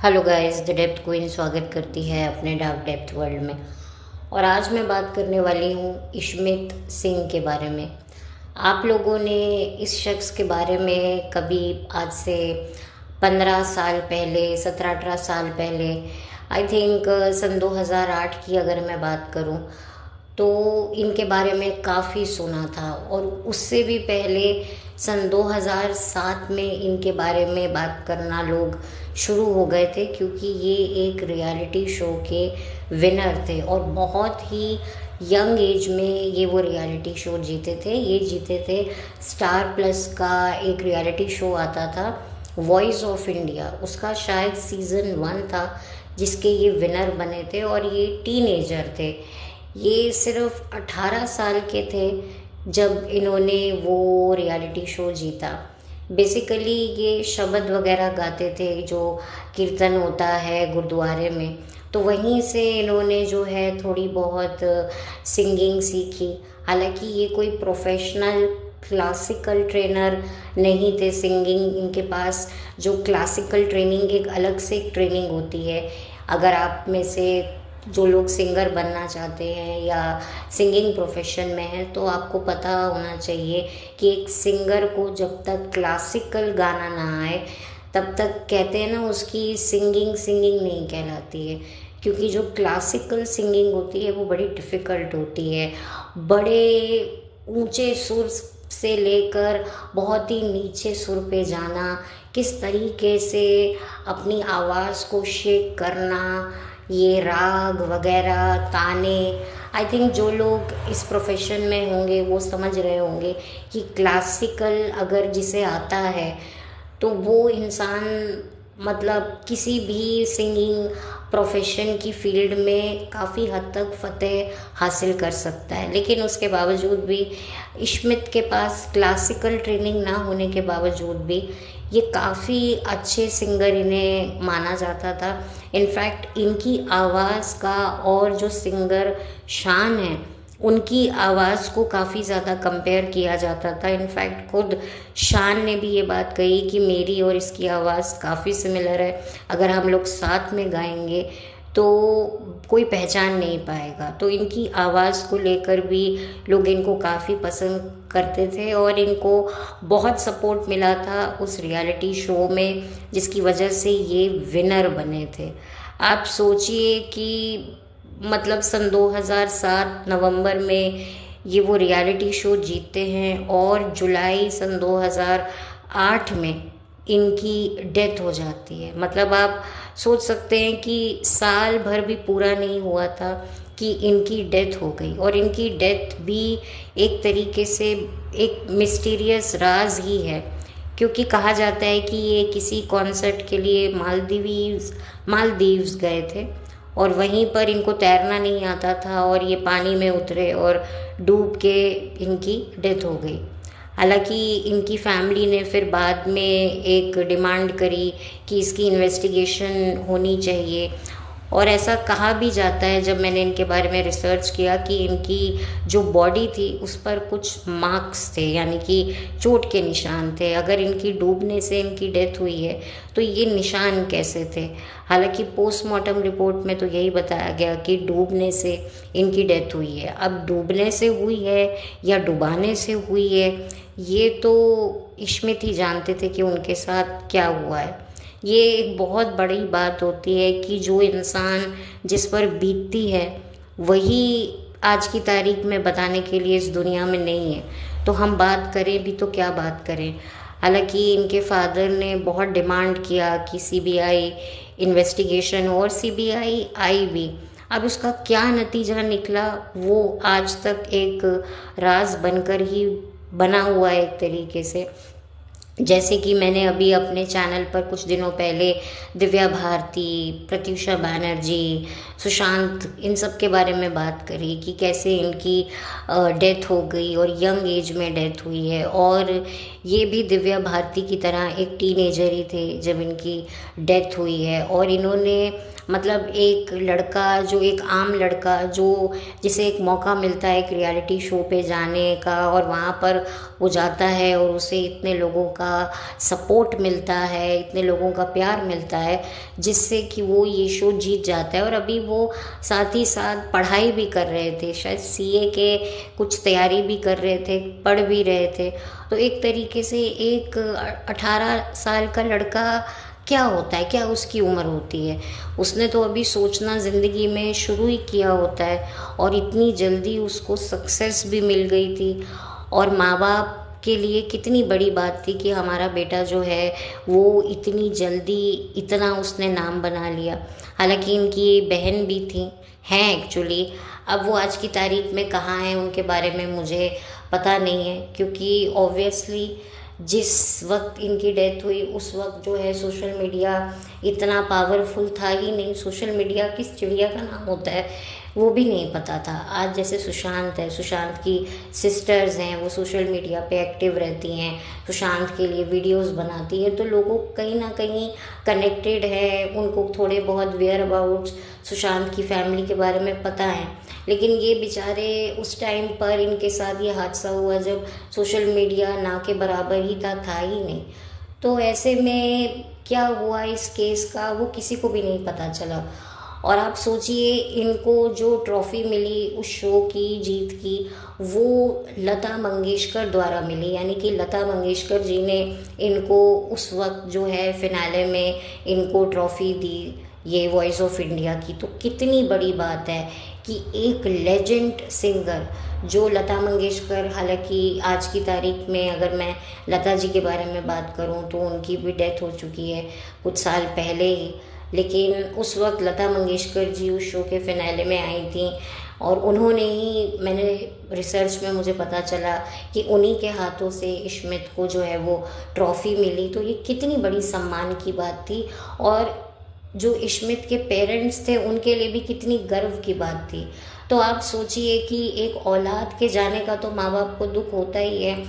Hello guys, the depth queen स्वागत करती है अपने डार्क डेप्थ वर्ल्ड में। और आज मैं बात करने वाली हूँ इशमित सिंह के बारे में। आप लोगों ने इस शख्स के बारे में कभी आज से 15 साल पहले, 17-18 साल पहले, आई थिंक सन 2008 की अगर मैं बात करूँ तो इनके बारे में काफ़ी सुना था। और उससे भी पहले सन 2007 में इनके बारे में बात करना लोग शुरू हो गए थे, क्योंकि ये एक रियलिटी शो के विनर थे और बहुत ही यंग एज में ये वो रियलिटी शो जीते थे। ये जीते थे स्टार प्लस का एक रियलिटी शो आता था, वॉइस ऑफ इंडिया। उसका शायद सीज़न 1 था जिसके ये विनर बने थे और ये टीनेजर थे। ये सिर्फ 18 साल के थे जब इन्होंने वो रियलिटी शो जीता। बेसिकली ये शब्द वगैरह गाते थे, जो कीर्तन होता है गुरुद्वारे में, तो वहीं से इन्होंने जो है थोड़ी बहुत सिंगिंग सीखी। हालांकि ये कोई प्रोफेशनल क्लासिकल ट्रेनर नहीं थे सिंगिंग। इनके पास जो क्लासिकल ट्रेनिंग, एक अलग से एक ट्रेनिंग होती है। अगर आप में से जो लोग सिंगर बनना चाहते हैं या सिंगिंग प्रोफेशन में हैं, तो आपको पता होना चाहिए कि एक सिंगर को जब तक क्लासिकल गाना ना आए तब तक, कहते हैं ना, उसकी सिंगिंग नहीं कहलाती है। क्योंकि जो क्लासिकल सिंगिंग होती है वो बड़ी डिफ़िकल्ट होती है। बड़े ऊंचे सुर से लेकर बहुत ही नीचे सुर पे जाना, किस तरीके से अपनी आवाज़ को शेक करना, ये राग वगैरह, ताने। आई थिंक जो लोग इस प्रोफेशन में होंगे वो समझ रहे होंगे कि क्लासिकल अगर जिसे आता है तो वो इंसान मतलब किसी भी सिंगिंग प्रोफेशन की फील्ड में काफ़ी हद तक फतेह हासिल कर सकता है। लेकिन उसके बावजूद भी इशमित के पास क्लासिकल ट्रेनिंग ना होने के बावजूद भी ये काफ़ी अच्छे सिंगर इन्हें माना जाता था। इनफैक्ट इनकी आवाज़ का और जो सिंगर शान है उनकी आवाज़ को काफ़ी ज़्यादा कंपेयर किया जाता था। इनफैक्ट खुद शान ने भी ये बात कही कि मेरी और इसकी आवाज़ काफ़ी सिमिलर है, अगर हम लोग साथ में गाएंगे तो कोई पहचान नहीं पाएगा। तो इनकी आवाज़ को लेकर भी लोग इनको काफ़ी पसंद करते थे और इनको बहुत सपोर्ट मिला था उस रियलिटी शो में, जिसकी वजह से ये विनर बने थे। आप सोचिए कि मतलब सन 2007 नवंबर में ये वो रियलिटी शो जीतते हैं और जुलाई सन 2008 में इनकी डेथ हो जाती है। मतलब आप सोच सकते हैं कि साल भर भी पूरा नहीं हुआ था कि इनकी डेथ हो गई। और इनकी डेथ भी एक तरीके से एक मिस्टीरियस राज ही है, क्योंकि कहा जाता है कि ये किसी कॉन्सर्ट के लिए मालदीव्स गए थे और वहीं पर इनको तैरना नहीं आता था और ये पानी में उतरे और डूब के इनकी डेथ हो गई। हालांकि इनकी फैमिली ने फिर बाद में एक डिमांड करी कि इसकी इन्वेस्टिगेशन होनी चाहिए। और ऐसा कहा भी जाता है, जब मैंने इनके बारे में रिसर्च किया, कि इनकी जो बॉडी थी उस पर कुछ मार्क्स थे, यानी कि चोट के निशान थे। अगर इनकी डूबने से इनकी डेथ हुई है तो ये निशान कैसे थे? हालांकि पोस्टमार्टम रिपोर्ट में तो यही बताया गया कि डूबने से इनकी डेथ हुई है। अब डूबने से हुई है या डुबाने से हुई है, ये तो इशमित ही जानते थे कि उनके साथ क्या हुआ है। ये एक बहुत बड़ी बात होती है कि जो इंसान जिस पर बीतती है वही आज की तारीख में बताने के लिए इस दुनिया में नहीं है। तो हम बात करें भी तो क्या बात करें। हालांकि इनके फादर ने बहुत डिमांड किया कि सीबीआई इन्वेस्टिगेशन, और सीबीआई आई भी। अब उसका क्या नतीजा निकला वो आज तक एक राज बनकर ही बना हुआ है एक तरीके से। जैसे कि मैंने अभी अपने चैनल पर कुछ दिनों पहले दिव्या भारती, प्रत्युषा बैनर्जी, सुशांत, इन सब के बारे में बात करी कि कैसे इनकी डेथ हो गई और यंग एज में डेथ हुई है। और ये भी दिव्या भारती की तरह एक टीनेजर ही थे जब इनकी डेथ हुई है। और इन्होंने मतलब एक लड़का जो एक आम लड़का जो जिसे एक मौका मिलता है एक रियलिटी शो पे जाने का, और वहाँ पर वो जाता है और उसे इतने लोगों का सपोर्ट मिलता है, इतने लोगों का प्यार मिलता है, जिससे कि वो ये शो जीत जाता है। और अभी वो साथ ही साथ पढ़ाई भी कर रहे थे, शायद सीए के कुछ तैयारी भी कर रहे थे, पढ़ भी रहे थे। तो एक तरीके से एक 18 साल का लड़का क्या होता है, क्या उसकी उम्र होती है, उसने तो अभी सोचना ज़िंदगी में शुरू ही किया होता है, और इतनी जल्दी उसको सक्सेस भी मिल गई थी। और माँ बाप के लिए कितनी बड़ी बात थी कि हमारा बेटा जो है वो इतनी जल्दी इतना उसने नाम बना लिया। हालांकि इनकी बहन भी थी, हैं एक्चुअली, अब वो आज की तारीख में कहाँ हैं उनके बारे में मुझे पता नहीं है, क्योंकि ऑब्वियसली जिस वक्त इनकी डेथ हुई उस वक्त जो है सोशल मीडिया इतना पावरफुल था ही नहीं। सोशल मीडिया किस चिड़िया का नाम होता है वो भी नहीं पता था। आज जैसे सुशांत है, सुशांत की सिस्टर्स हैं, वो सोशल मीडिया पे एक्टिव रहती हैं, सुशांत के लिए वीडियोस बनाती है, तो लोगों कहीं ना कहीं कनेक्टेड है, उनको थोड़े बहुत वेयर अबाउट सुशांत की फैमिली के बारे में पता है। लेकिन ये बेचारे उस टाइम पर इनके साथ ये हादसा हुआ जब सोशल मीडिया ना के बराबर ही था ही नहीं। तो ऐसे में क्या हुआ इस केस का वो किसी को भी नहीं पता चला। और आप सोचिए, इनको जो ट्रॉफ़ी मिली उस शो की जीत की, वो लता मंगेशकर द्वारा मिली, यानी कि लता मंगेशकर जी ने इनको उस वक्त जो है फिनाले में इनको ट्रॉफ़ी दी, ये वॉइस ऑफ इंडिया की। तो कितनी बड़ी बात है कि एक लेजेंड सिंगर जो लता मंगेशकर, हालांकि आज की तारीख में अगर मैं लता जी के बारे में बात करूं तो उनकी भी डेथ हो चुकी है कुछ साल पहले ही, लेकिन उस वक्त लता मंगेशकर जी उस शो के फिनाले में आई थी, और उन्होंने ही, मैंने रिसर्च में मुझे पता चला कि उन्हीं के हाथों से इश्मित को जो है वो ट्रॉफ़ी मिली। तो ये कितनी बड़ी सम्मान की बात थी, और जो इश्मित के पेरेंट्स थे उनके लिए भी कितनी गर्व की बात थी। तो आप सोचिए कि एक औलाद के जाने का तो माँ बाप को दुख होता ही है,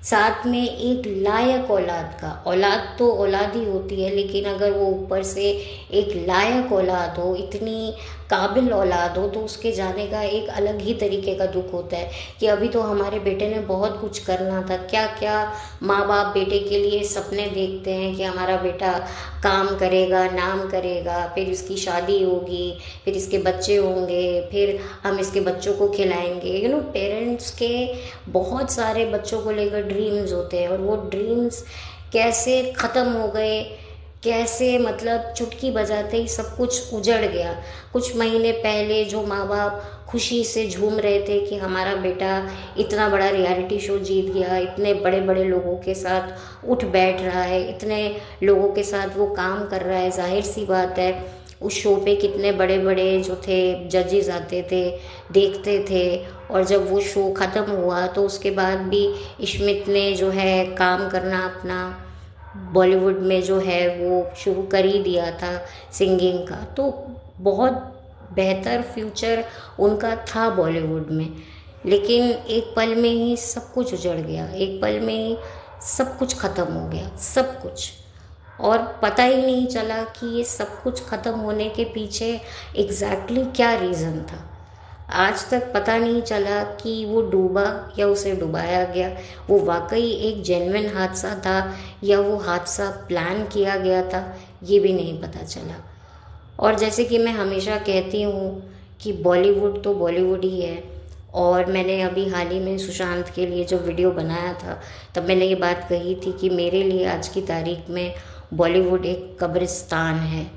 साथ में एक लायक औलाद का, औलाद तो औलाद ही होती है, लेकिन अगर वो ऊपर से एक लायक औलाद हो, इतनी काबिल औलाद हो, तो उसके जाने का एक अलग ही तरीके का दुख होता है कि अभी तो हमारे बेटे ने बहुत कुछ करना था। क्या क्या माँ बाप बेटे के लिए सपने देखते हैं कि हमारा बेटा काम करेगा, नाम करेगा, फिर इसकी शादी होगी, फिर इसके बच्चे होंगे, फिर हम इसके बच्चों को खिलाएंगे। पेरेंट्स के बहुत सारे बच्चों को लेकर ड्रीम्स होते हैं, और वो ड्रीम्स कैसे ख़त्म हो गए, कैसे मतलब चुटकी बजाते ही सब कुछ उजड़ गया। कुछ महीने पहले जो माँ बाप खुशी से झूम रहे थे कि हमारा बेटा इतना बड़ा रियलिटी शो जीत गया, इतने बड़े बड़े लोगों के साथ उठ बैठ रहा है, इतने लोगों के साथ वो काम कर रहा है, जाहिर सी बात है उस शो पे कितने बड़े बड़े जो थे जजेस आते थे, देखते थे। और जब वो शो ख़त्म हुआ तो उसके बाद भी इश्मित ने जो है काम करना अपना बॉलीवुड में जो है वो शुरू कर ही दिया था सिंगिंग का। तो बहुत बेहतर फ्यूचर उनका था बॉलीवुड में, लेकिन एक पल में ही सब कुछ उजड़ गया, एक पल में ही सब कुछ ख़त्म हो गया, सब कुछ। और पता ही नहीं चला कि ये सब कुछ ख़त्म होने के पीछे एग्जैक्टली क्या रीज़न था। आज तक पता नहीं चला कि वो डूबा या उसे डुबाया गया, वो वाकई एक जेन्युइन हादसा था या वो हादसा प्लान किया गया था, ये भी नहीं पता चला। और जैसे कि मैं हमेशा कहती हूँ कि बॉलीवुड तो बॉलीवुड ही है, और मैंने अभी हाल ही में सुशांत के लिए जो वीडियो बनाया था तब मैंने ये बात कही थी कि मेरे लिए आज की तारीख में बॉलीवुड एक कब्रिस्तान है,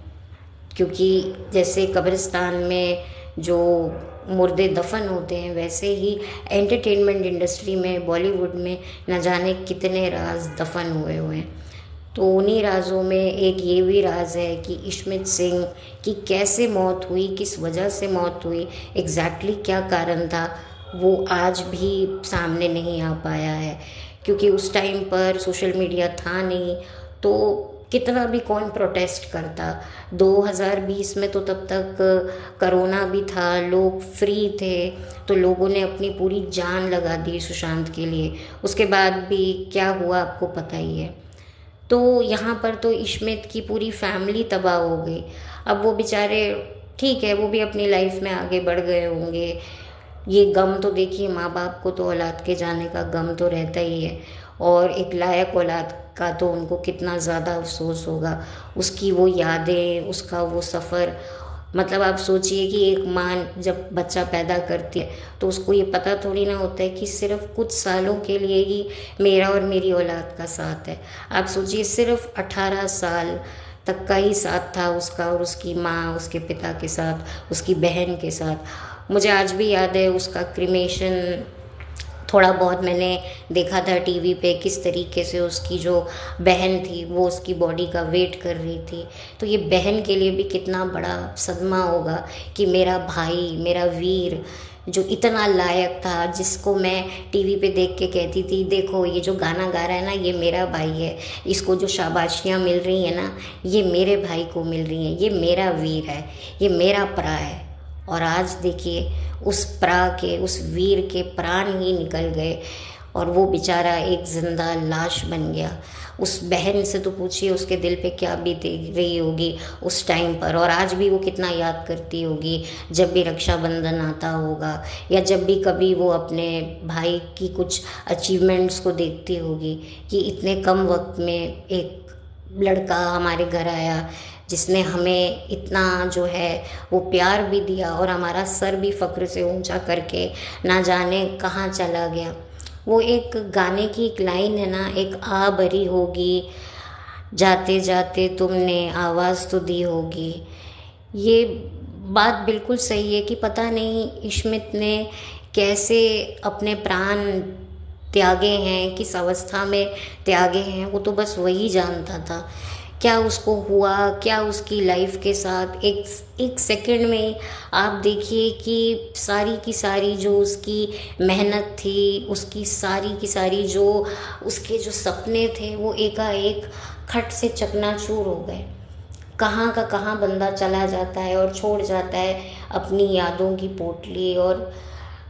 क्योंकि जैसे कब्रिस्तान में जो मुर्दे दफन होते हैं वैसे ही एंटरटेनमेंट इंडस्ट्री में बॉलीवुड में न जाने कितने राज दफन हुए हैं। तो उन्हीं राजों में एक ये भी राज है कि इश्मित सिंह की कैसे मौत हुई, किस वजह से मौत हुई, एग्जैक्टली क्या कारण था, वो आज भी सामने नहीं आ पाया है, क्योंकि उस टाइम पर सोशल मीडिया था नहीं। तो कितना भी कौन प्रोटेस्ट करता। 2020 में तो तब तक कोरोना भी था, लोग फ्री थे, तो लोगों ने अपनी पूरी जान लगा दी सुशांत के लिए। उसके बाद भी क्या हुआ आपको पता ही है। तो यहाँ पर तो इश्मित की पूरी फैमिली तबाह हो गई। अब वो बेचारे, ठीक है, वो भी अपनी लाइफ में आगे बढ़ गए होंगे। ये गम तो देखिए, माँ बाप को तो औलाद के जाने का गम तो रहता ही है, और एक लायक औलाद का तो उनको कितना ज़्यादा अफसोस होगा। उसकी वो यादें, उसका वो सफ़र, मतलब आप सोचिए कि एक माँ जब बच्चा पैदा करती है तो उसको ये पता थोड़ी ना होता है कि सिर्फ कुछ सालों के लिए ही मेरा और मेरी औलाद का साथ है। आप सोचिए, सिर्फ 18 साल तक का ही साथ था उसका और उसकी माँ, उसके पिता के साथ, उसकी बहन के साथ। मुझे आज भी याद है उसका क्रिमेशन, थोड़ा बहुत मैंने देखा था टीवी पे, किस तरीके से उसकी जो बहन थी वो उसकी बॉडी का वेट कर रही थी। तो ये बहन के लिए भी कितना बड़ा सदमा होगा कि मेरा भाई, मेरा वीर, जो इतना लायक था, जिसको मैं टीवी पे देख के कहती थी देखो ये जो गाना गा रहा है ना, ये मेरा भाई है, इसको जो शाबाशियाँ मिल रही हैं ना, ये मेरे भाई को मिल रही हैं, ये मेरा वीर है, ये मेरा प्रा है। और आज देखिए, उस प्रा के, उस वीर के प्राण ही निकल गए और वो बेचारा एक जिंदा लाश बन गया। उस बहन से तो पूछिए उसके दिल पे क्या बीत रही होगी उस टाइम पर, और आज भी वो कितना याद करती होगी जब भी रक्षाबंधन आता होगा, या जब भी कभी वो अपने भाई की कुछ अचीवमेंट्स को देखती होगी कि इतने कम वक्त में एक लड़का हमारे घर आया जिसने हमें इतना जो है वो प्यार भी दिया और हमारा सर भी फ़ख्र से ऊंचा करके ना जाने कहाँ चला गया। वो एक गाने की एक लाइन है ना, एक आ भरी होगी जाते जाते तुमने आवाज़ तो दी होगी। ये बात बिल्कुल सही है कि पता नहीं इश्मित ने कैसे अपने प्राण त्यागे हैं, किस अवस्था में त्यागे हैं, वो तो बस वही जानता था। क्या उसको हुआ, क्या उसकी लाइफ के साथ एक सेकंड में आप देखिए कि सारी की सारी जो उसकी मेहनत थी, उसकी सारी की सारी जो उसके जो सपने थे, वो एकाएक खट से चकनाचूर हो गए। कहाँ का कहाँ बंदा चला जाता है और छोड़ जाता है अपनी यादों की पोटली, और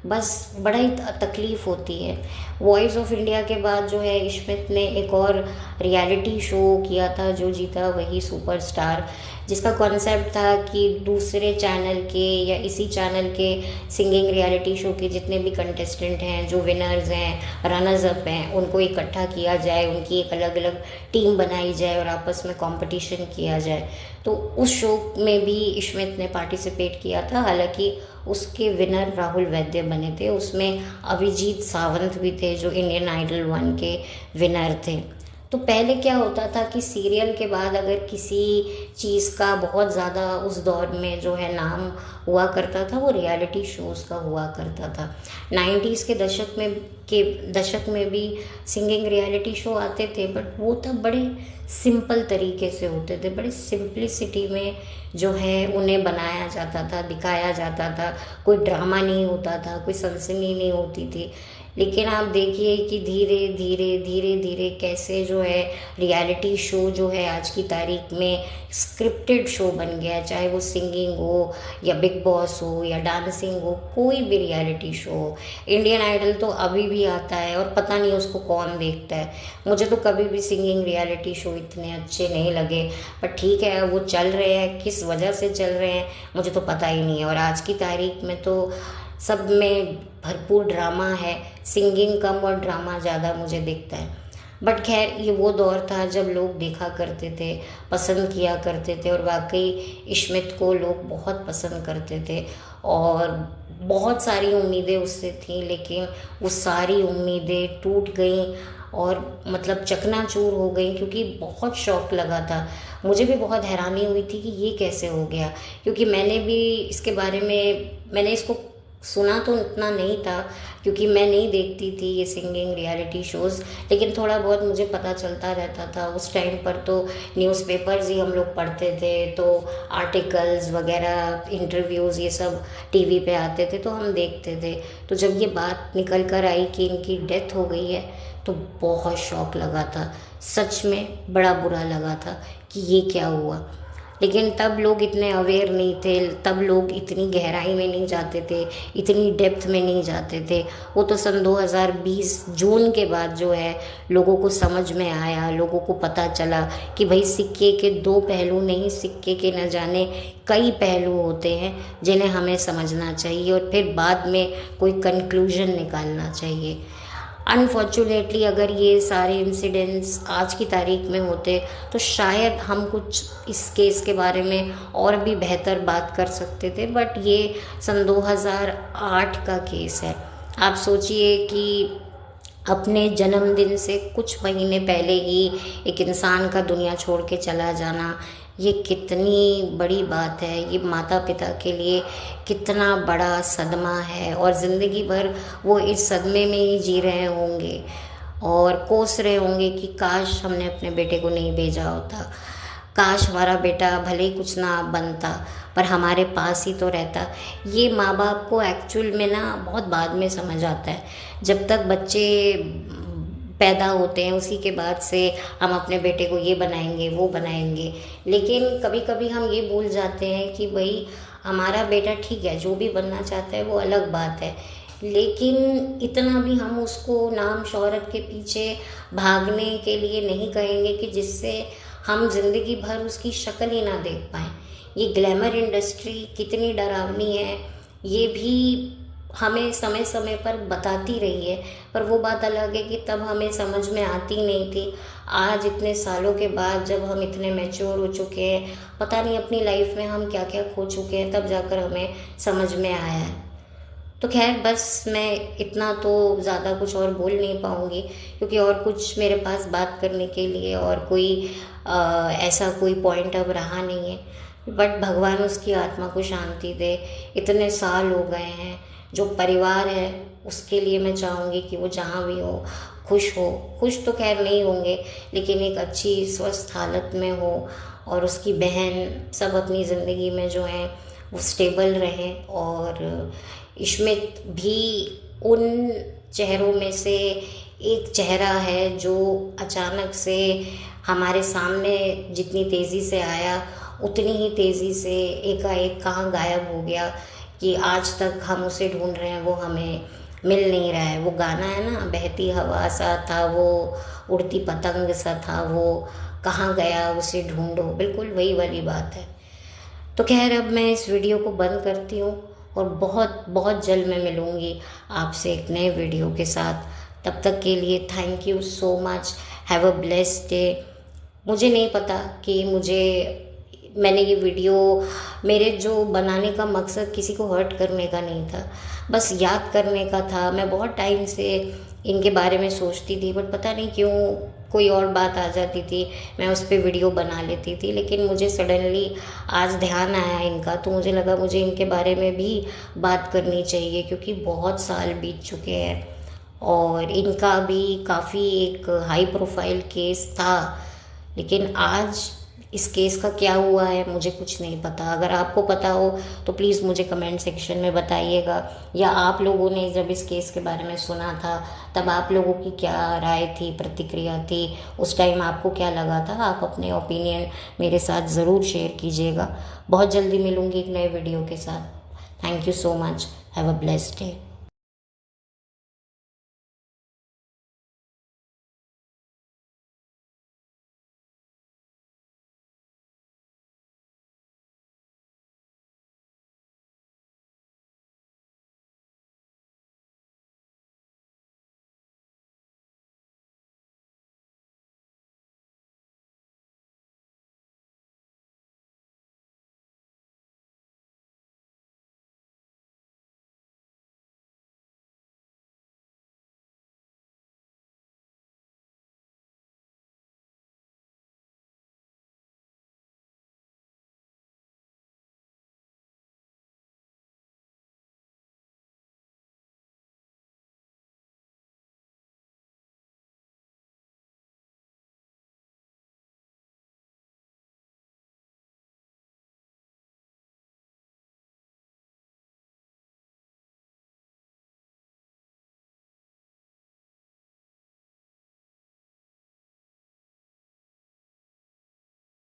बस बड़ा ही तकलीफ़ होती है। वॉइस ऑफ इंडिया के बाद जो है इश्मित ने एक और रियलिटी शो किया था, जो जीता वही सुपरस्टार, जिसका कॉन्सेप्ट था कि दूसरे चैनल के या इसी चैनल के सिंगिंग रियलिटी शो के जितने भी कंटेस्टेंट हैं, जो विनर्स हैं, रनर्स अप हैं, उनको इकट्ठा किया जाए, उनकी एक अलग अलग टीम बनाई जाए और आपस में कंपटीशन किया जाए। तो उस शो में भी इश्मित ने पार्टिसिपेट किया था। हालांकि उसके विनर राहुल वैद्य बने थे, उसमें अभिजीत सावंत भी थे जो इंडियन आइडल 1 के विनर थे। तो पहले क्या होता था कि सीरियल के बाद अगर किसी चीज़ का बहुत ज़्यादा उस दौर में जो है नाम हुआ करता था, वो रियलिटी शोज़ का हुआ करता था। 90s के दशक में भी सिंगिंग रियलिटी शो आते थे, बट वो तब बड़े सिंपल तरीके से होते थे, बड़े सिंप्लिसिटी में जो है उन्हें बनाया जाता था, दिखाया जाता था। कोई ड्रामा नहीं होता था, कोई सनसनी नहीं होती थी। लेकिन आप देखिए कि धीरे धीरे धीरे धीरे कैसे जो है रियलिटी शो जो है आज की तारीख में स्क्रिप्टेड शो बन गया है। चाहे वो सिंगिंग हो या बिग बॉस हो या डांसिंग हो, कोई भी रियलिटी शो हो। इंडियन आइडल तो अभी भी आता है और पता नहीं उसको कौन देखता है। मुझे तो कभी भी सिंगिंग रियलिटी शो इतने अच्छे नहीं लगे, पर ठीक है, वो चल रहे हैं, किस वजह से चल रहे हैं मुझे तो पता ही नहीं है। और आज की तारीख में तो सब में भरपूर ड्रामा है, सिंगिंग कम और ड्रामा ज़्यादा मुझे दिखता है। बट खैर, ये वो दौर था जब लोग देखा करते थे, पसंद किया करते थे, और वाकई इश्मित को लोग बहुत पसंद करते थे और बहुत सारी उम्मीदें उससे थी। लेकिन वो सारी उम्मीदें टूट गईं और मतलब चकनाचूर हो गई, क्योंकि बहुत शौक लगा था। मुझे भी बहुत हैरानी हुई थी कि ये कैसे हो गया, क्योंकि मैंने भी इसके बारे में, मैंने इसको सुना तो इतना नहीं था क्योंकि मैं नहीं देखती थी ये सिंगिंग रियलिटी शोज़, लेकिन थोड़ा बहुत मुझे पता चलता रहता था। उस टाइम पर तो न्यूज़पेपर्स ही हम लोग पढ़ते थे, तो आर्टिकल्स वगैरह, इंटरव्यूज़, ये सब टीवी पे आते थे तो हम देखते थे। तो जब ये बात निकल कर आई कि इनकी डेथ हो गई है तो बहुत शौक लगा था। सच में बड़ा बुरा लगा था कि ये क्या हुआ। लेकिन तब लोग इतने अवेयर नहीं थे, तब लोग इतनी गहराई में नहीं जाते थे, इतनी डेप्थ में नहीं जाते थे। वो तो सन 2020 जून के बाद जो है लोगों को समझ में आया, लोगों को पता चला कि भाई सिक्के के दो पहलू नहीं, सिक्के के न जाने कई पहलू होते हैं जिन्हें हमें समझना चाहिए और फिर बाद में कोई कंक्लूजन निकालना चाहिए। अनफॉर्चुनेटली अगर ये सारे इंसिडेंट्स आज की तारीख में होते तो शायद हम कुछ इस केस के बारे में और भी बेहतर बात कर सकते थे, बट ये सन 2008 का केस है। आप सोचिए कि अपने जन्मदिन से कुछ महीने पहले ही एक इंसान का दुनिया छोड़ के चला जाना, ये कितनी बड़ी बात है। ये माता पिता के लिए कितना बड़ा सदमा है और ज़िंदगी भर वो इस सदमे में ही जी रहे होंगे और कोस रहे होंगे कि काश हमने अपने बेटे को नहीं भेजा होता, काश हमारा बेटा भले ही कुछ ना बनता पर हमारे पास ही तो रहता। ये माँ बाप को एक्चुअल में ना बहुत बाद में समझ आता है। जब तक बच्चे पैदा होते हैं उसी के बाद से हम अपने बेटे को ये बनाएंगे वो बनाएंगे, लेकिन कभी कभी हम ये भूल जाते हैं कि भाई हमारा बेटा ठीक है, जो भी बनना चाहता है वो अलग बात है, लेकिन इतना भी हम उसको नाम शोहरत के पीछे भागने के लिए नहीं कहेंगे कि जिससे हम जिंदगी भर उसकी शक्ल ही ना देख पाएँ। ये ग्लैमर इंडस्ट्री कितनी डरावनी है ये भी हमें समय समय पर बताती रही है, पर वो बात अलग है कि तब हमें समझ में आती नहीं थी। आज इतने सालों के बाद जब हम इतने मैच्योर हो चुके हैं, पता नहीं अपनी लाइफ में हम क्या क्या खो चुके हैं, तब जाकर हमें समझ में आया है। तो खैर बस मैं इतना तो ज़्यादा कुछ और बोल नहीं पाऊँगी क्योंकि और कुछ मेरे पास बात करने के लिए और कोई ऐसा कोई पॉइंट अब रहा नहीं है। बट भगवान उसकी आत्मा को शांति दे। इतने साल हो गए हैं, जो परिवार है उसके लिए मैं चाहूँगी कि वो जहाँ भी हो खुश तो खैर नहीं होंगे लेकिन एक अच्छी स्वस्थ हालत में हो और उसकी बहन सब अपनी ज़िंदगी में जो है वो स्टेबल रहे। और इश्मित भी उन चेहरों में से एक चेहरा है जो अचानक से हमारे सामने जितनी तेज़ी से आया उतनी ही तेज़ी से एकाएक कहाँ गायब हो गया कि आज तक हम उसे ढूंढ रहे हैं, वो हमें मिल नहीं रहा है। वो गाना है ना, बहती हवा सा था वो, उड़ती पतंग सा था वो, कहाँ गया उसे ढूंढो, बिल्कुल वही वाली बात है। तो खैर अब मैं इस वीडियो को बंद करती हूँ और बहुत बहुत जल्द मैं मिलूँगी आपसे एक नए वीडियो के साथ। तब तक के लिए thank you so much, have a blessed day. मुझे नहीं पता कि मैंने ये वीडियो मेरे जो बनाने का मकसद किसी को हर्ट करने का नहीं था, बस याद करने का था। मैं बहुत टाइम से इनके बारे में सोचती थी बट पता नहीं क्यों कोई और बात आ जाती थी, मैं उस पर वीडियो बना लेती थी। लेकिन मुझे सडनली आज ध्यान आया इनका, तो मुझे लगा मुझे इनके बारे में भी बात करनी चाहिए क्योंकि बहुत साल बीत चुके हैं और इनका भी काफ़ी एक हाई प्रोफाइल केस था। लेकिन आज इस केस का क्या हुआ है मुझे कुछ नहीं पता। अगर आपको पता हो तो प्लीज़ मुझे कमेंट सेक्शन में बताइएगा, या आप लोगों ने जब इस केस के बारे में सुना था तब आप लोगों की क्या राय थी, प्रतिक्रिया थी, उस टाइम आपको क्या लगा था। आप अपने ओपिनियन मेरे साथ ज़रूर शेयर कीजिएगा। बहुत जल्दी मिलूँगी एक नए वीडियो के साथ। Thank you so much, have a blessed day.